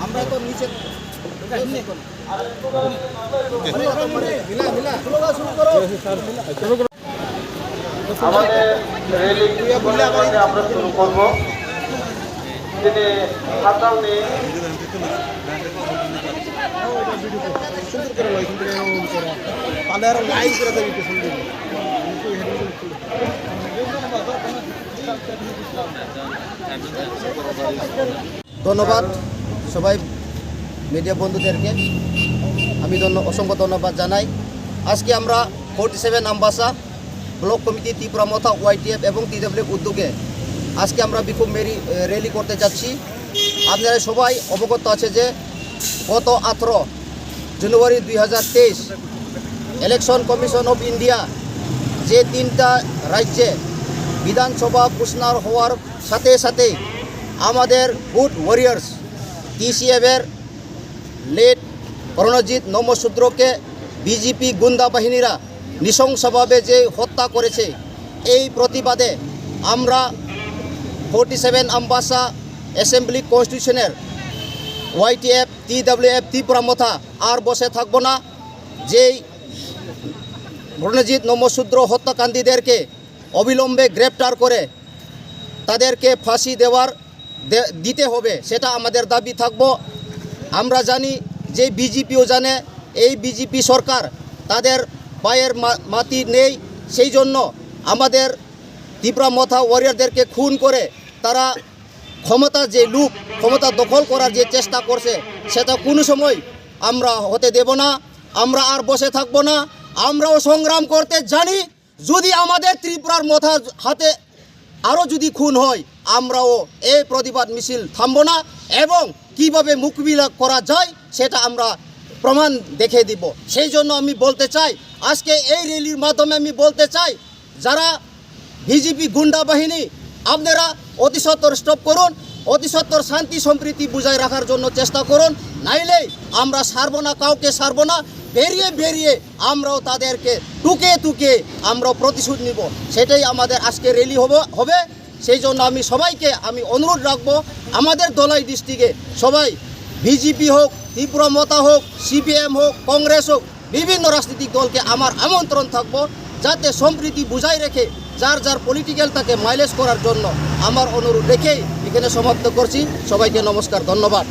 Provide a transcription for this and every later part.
আমরা তো নিচে আমাদের রেলি আমরা শুরু করব। তিনি হাতাল নিয়ে ধন্যবাদ সবাই মিডিয়া বন্ধুদেরকে আমি অসংখ্য ধন্যবাদ জানাই। আজকে আমরা 47 আমবাসা ব্লক কমিটি ত্রিপুরা মথা ওয়াইটিএফ এবং টিডব্লিউএফ উদ্যোগে আজকে আমরা বিক্ষোভ র্যালি করতে যাচ্ছি। আপনারা সবাই অবগত আছে যে গত 18 জানুয়ারি 2023 ইলেকশন কমিশন অফ ইন্ডিয়া যে 3টা রাজ্যে বিধানসভা ঘোষণা হওয়ার সাথে সাথে আমাদের গুড ওয়ারিয়ার্স টিসিএফের লেট রণজিৎ নমশূদ্রকে বিজেপি গুন্ডা বাহিনীরা নৃশংসভাবে যে হত্যা করেছে, এই প্রতিবাদে আমরা 47 আমবাসা অ্যাসেম্বলি কনস্টিটিউশনের ওয়াইটিএফ টিডব্লিউএফ ত্রিপুরা মথা আর বসে থাকব না। যেই রণজিৎ নমশূদ্র হত্যাকাণ্ডীদেরকে অবিলম্বে গ্রেপ্তার করে তাদেরকে ফাঁসি দিতে হবে, সেটা আমাদের দাবি থাকব। আমরা জানি যে বিজেপিও জানে এই বিজেপি সরকার তাদের পায়ের মাটি নেই, সেই জন্য আমাদের ত্রিপুরা মথা ওয়ারিয়ারদেরকে খুন করে তারা ক্ষমতা দখল করার যে চেষ্টা করছে সেটা কোনো সময় আমরা হতে দেব না। আমরা আর বসে থাকব না, আমরাও সংগ্রাম করতে জানি। যদি আমাদের ত্রিপুরার মথার হাতে আরও যদি খুন হয়, আমরাও এই প্রতিবাদ মিছিল থামব না এবং কিভাবে মোকাবিলা করা যায় সেটা আমরা প্রমাণ দেখে দিব। সেই জন্য আমি বলতে চাই, আজকে এই র্যালির মাধ্যমে আমি বলতে চাই, যারা বিজেপি গুন্ডা বাহিনী আপনারা অতি সত্বর স্টপ করুন, অতি সত্বর শান্তি সম্প্রীতি বুঝায় রাখার জন্য চেষ্টা করুন, নাইলে আমরা ছাড়ব না, কাউকে ছাড়ব না। বেরিয়ে আমরাও তাদেরকে টুকে আমরাও প্রতিশোধ নিব, সেটাই আমাদের আজকে র্যালি হবে। সেই জন্য আমি সবাইকে অনুরোধ রাখবো, আমাদের দলাই ডিস্ট্রিক্টে সবাই বিজেপি হোক, ত্রিপুরা মথা হোক, সিপিএম হোক, কংগ্রেস হোক, বিভিন্ন রাজনৈতিক দলকে আমার আমন্ত্রণ থাকবো, যাতে সম্প্রীতি বুঝাই রেখে যার পলিটিক্যাল তাকে মাইলেজ করার জন্য আমার অনুরোধ রেখেই এখানে সমাপ্ত করছি। সবাইকে নমস্কার, ধন্যবাদ।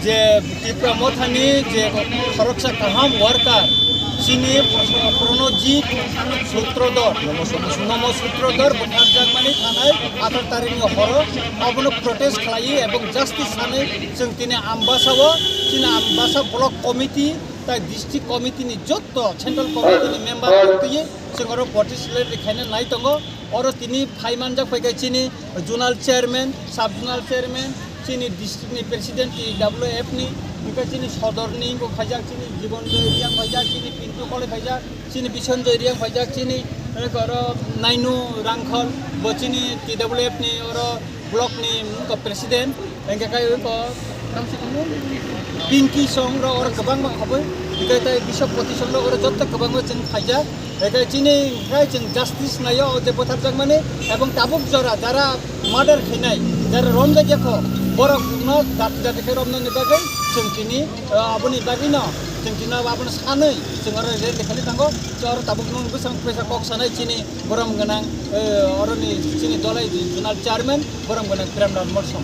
যে ত্রিপুরা মথানি যে সুরক্ষা কাহাম ওয়ার্কার চিনি প্রণজিৎ নমশূদ্রধর बुथारजागमानि थानाय 18 तारिखनि हर आबनो प्रोटेस्ट खालायो एबं जस्टिस सानै जों दिनै आम्बासाव दिनै आम्बासा ब्लक कमिटि ता डिस्ट्रिक्ट कमिटिनि जत्त सेन्ट्रल कमिटिनि मेम्बार फैयो जों आरो पार्टिसिपेट देखायनो नाय दङ आरो तिनि फाइमानजा फैगासिनो जोनाल चेयारमेन साब जोनाल चेयारमेन चिनी डिस्ट्रिक्टनि प्रेसिडेंट टिडब्लिउएफनि चिनी सदरनि फाइजाक चिनी जीवन एरिया फाइजाक चिनी पिंटू कले फाइजाक चिनी बिसन्जय एरिया फाइजाक चिनी नाइनु रांखल बचिनी टिडब्लिउएफनि और ब्लकनि प्रेसिडेंट एंगाय पिंकी संग और गोबां हाबो इकाय बिशप प्रतिसंग और जत्त गोबां जों फाइजाक एकाय चिनी जों जस्टिस नायो जे बुथारजागमानि एबं ताबुक जरा जारा मार्डार खैनाय जारा रमजागियाखौ borokno dat romnani bagai जों दिनै aboni bagino जों दिनै aboni सानै जों आरो रेल खालि थांगो आरो ताबुकनो बेसां फैसा कक सानाय चिनि बरम गोनां अरनि चिनि दलाय जुनाल चेयारमेन बरम गोनां प्रेमनाथ मर्सम